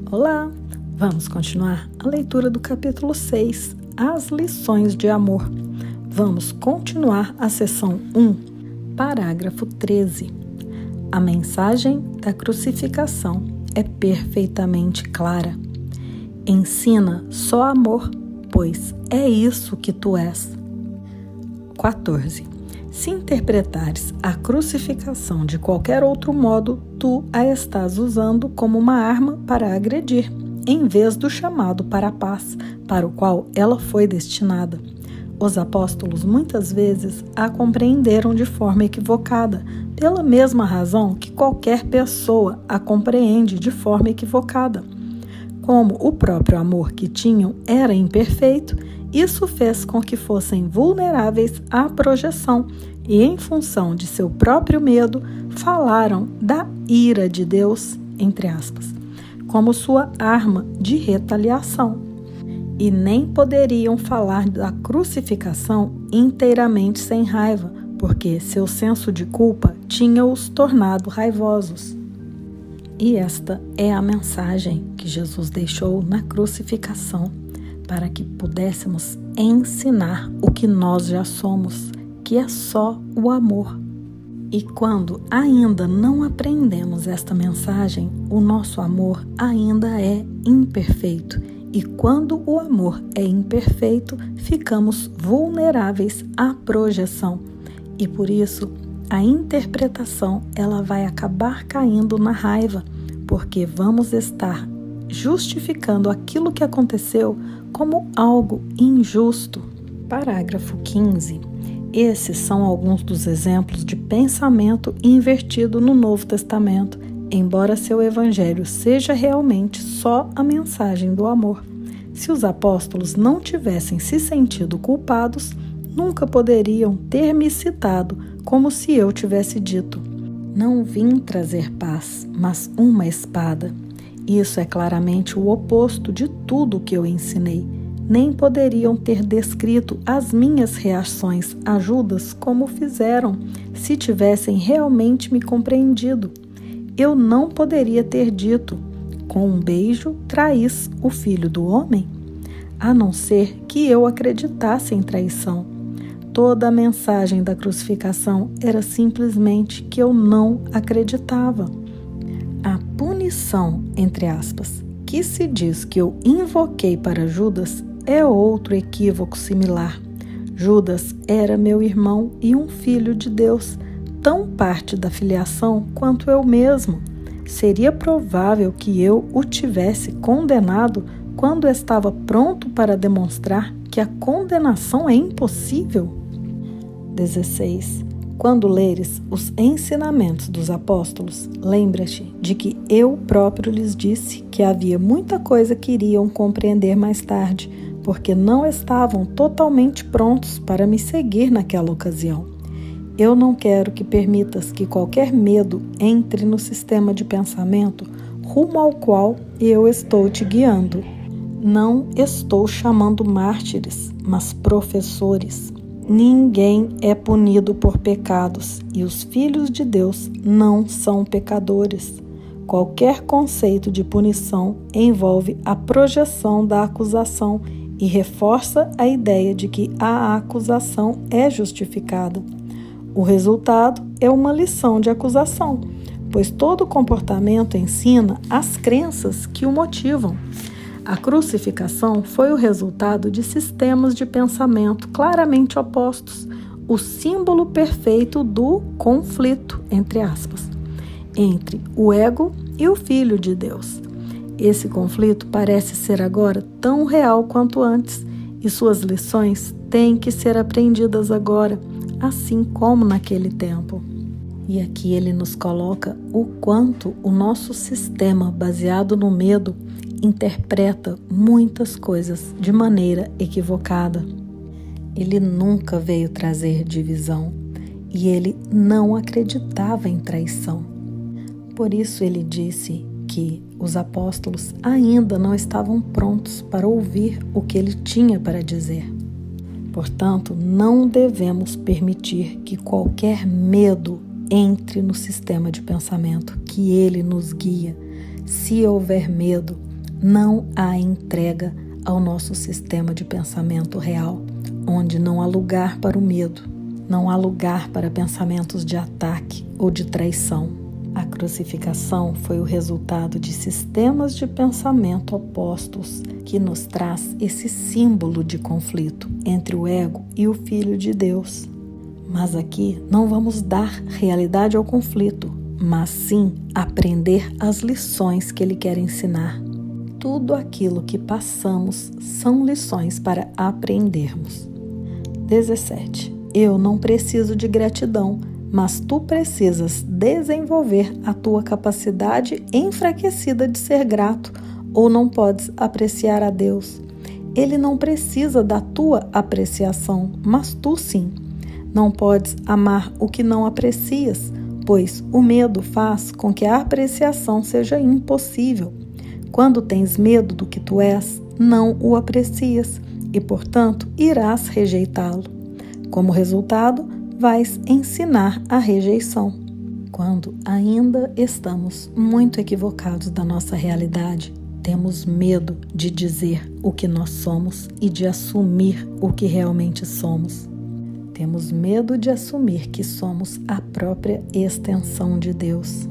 Olá! Vamos continuar a leitura do capítulo 6, As Lições de Amor. Vamos continuar a seção 1, parágrafo 13. A mensagem da crucificação é perfeitamente clara. Ensina só amor, pois é isso que tu és. 14. Se interpretares a crucificação de qualquer outro modo, tu a estás usando como uma arma para agredir, em vez do chamado para a paz, para o qual ela foi destinada. Os apóstolos muitas vezes a compreenderam de forma equivocada, pela mesma razão que qualquer pessoa a compreende de forma equivocada. Como o próprio amor que tinham era imperfeito, isso fez com que fossem vulneráveis à projeção e, em função de seu próprio medo, falaram da ira de Deus, entre aspas, como sua arma de retaliação. E nem poderiam falar da crucificação inteiramente sem raiva, porque seu senso de culpa tinha-os tornado raivosos. E esta é a mensagem que Jesus deixou na crucificação, para que pudéssemos ensinar o que nós já somos, que é só o amor. E quando ainda não aprendemos esta mensagem, o nosso amor ainda é imperfeito. E quando o amor é imperfeito, ficamos vulneráveis à projeção. E por isso, a interpretação ela vai acabar caindo na raiva, porque vamos estar justificando aquilo que aconteceu como algo injusto. Parágrafo 15. Esses são alguns dos exemplos de pensamento invertido no Novo Testamento, embora seu evangelho seja realmente só a mensagem do amor. Se os apóstolos não tivessem se sentido culpados, nunca poderiam ter me citado como se eu tivesse dito: não vim trazer paz, mas uma espada. Isso é claramente o oposto de tudo o que eu ensinei. Nem poderiam ter descrito as minhas reações a Judas como fizeram, se tivessem realmente me compreendido. Eu não poderia ter dito: com um beijo traís o filho do homem, a não ser que eu acreditasse em traição. Toda a mensagem da crucificação era simplesmente que eu não acreditava. A punição, entre aspas, que se diz que eu invoquei para Judas é outro equívoco similar. Judas era meu irmão e um filho de Deus, tão parte da filiação quanto eu mesmo. Seria provável que eu o tivesse condenado quando estava pronto para demonstrar que a condenação é impossível? 16. Quando leres os ensinamentos dos apóstolos, lembra-te de que eu próprio lhes disse que havia muita coisa que iriam compreender mais tarde, porque não estavam totalmente prontos para me seguir naquela ocasião. Eu não quero que permitas que qualquer medo entre no sistema de pensamento rumo ao qual eu estou te guiando. Não estou chamando mártires, mas professores. Ninguém é punido por pecados e os filhos de Deus não são pecadores. Qualquer conceito de punição envolve a projeção da acusação e reforça a ideia de que a acusação é justificada. O resultado é uma lição de acusação, pois todo comportamento ensina as crenças que o motivam. A crucificação foi o resultado de sistemas de pensamento claramente opostos, o símbolo perfeito do conflito, entre aspas, entre o ego e o Filho de Deus. Esse conflito parece ser agora tão real quanto antes, e suas lições têm que ser aprendidas agora, assim como naquele tempo. E aqui ele nos coloca o quanto o nosso sistema baseado no medo interpreta muitas coisas de maneira equivocada. Ele nunca veio trazer divisão e ele não acreditava em traição. Por isso ele disse que os apóstolos ainda não estavam prontos para ouvir o que ele tinha para dizer. Portanto, não devemos permitir que qualquer medo entre no sistema de pensamento, que ele nos guia. Se houver medo, Não há entrega ao nosso sistema de pensamento real, onde não há lugar para o medo, não há lugar para pensamentos de ataque ou de traição. A crucificação foi o resultado de sistemas de pensamento opostos que nos traz esse símbolo de conflito entre o ego e o Filho de Deus. Mas aqui não vamos dar realidade ao conflito, mas sim aprender as lições que ele quer ensinar. Tudo aquilo que passamos são lições para aprendermos. 17. Eu não preciso de gratidão, mas tu precisas desenvolver a tua capacidade enfraquecida de ser grato, ou não podes apreciar a Deus. Ele não precisa da tua apreciação, mas tu sim. Não podes amar o que não aprecias, pois o medo faz com que a apreciação seja impossível. Quando tens medo do que tu és, não o aprecias e, portanto, irás rejeitá-lo. Como resultado, vais ensinar a rejeição. Quando ainda estamos muito equivocados da nossa realidade, temos medo de dizer o que nós somos e de assumir o que realmente somos. Temos medo de assumir que somos a própria extensão de Deus,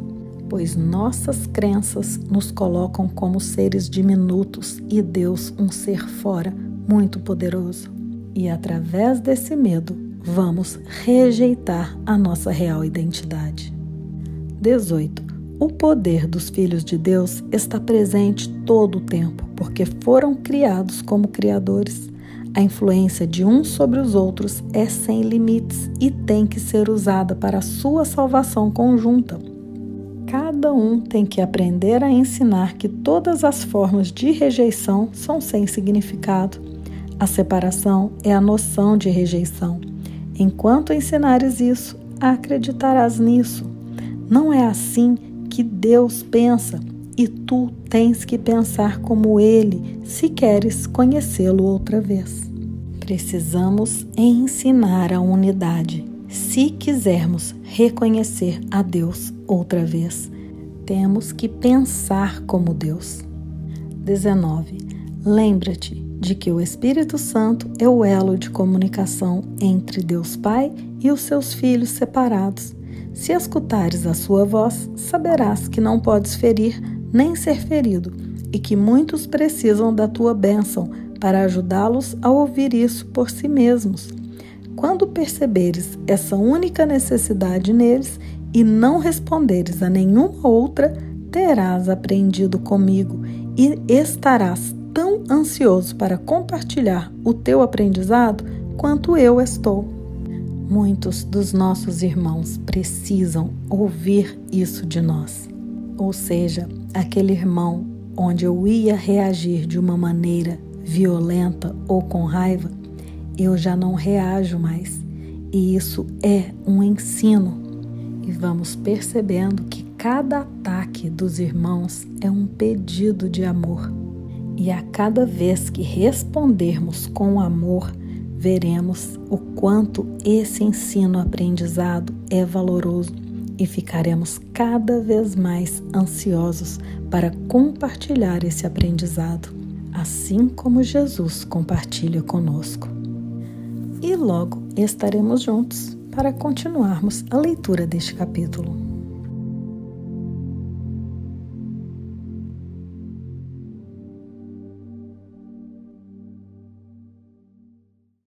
pois nossas crenças nos colocam como seres diminutos e Deus um ser fora, muito poderoso. E através desse medo, vamos rejeitar a nossa real identidade. 18. O poder dos filhos de Deus está presente todo o tempo, porque foram criados como criadores. A influência de uns sobre os outros é sem limites e tem que ser usada para a sua salvação conjunta. Cada um tem que aprender a ensinar que todas as formas de rejeição são sem significado. A separação é a noção de rejeição. Enquanto ensinares isso, acreditarás nisso. Não é assim que Deus pensa e tu tens que pensar como Ele se queres conhecê-lo outra vez. Precisamos ensinar a unidade. Se quisermos reconhecer a Deus outra vez, temos que pensar como Deus. 19. Lembra-te de que o Espírito Santo é o elo de comunicação entre Deus Pai e os seus filhos separados. Se escutares a sua voz, saberás que não podes ferir nem ser ferido e que muitos precisam da tua bênção para ajudá-los a ouvir isso por si mesmos. Quando perceberes essa única necessidade neles e não responderes a nenhuma outra, terás aprendido comigo e estarás tão ansioso para compartilhar o teu aprendizado quanto eu estou. Muitos dos nossos irmãos precisam ouvir isso de nós. Ou seja, aquele irmão onde eu ia reagir de uma maneira violenta ou com raiva, eu já não reajo mais. E isso é um ensino. E vamos percebendo que cada ataque dos irmãos é um pedido de amor. E a cada vez que respondermos com amor, veremos o quanto esse ensino-aprendizado é valoroso e ficaremos cada vez mais ansiosos para compartilhar esse aprendizado, assim como Jesus compartilha conosco. E logo estaremos juntos para continuarmos a leitura deste capítulo.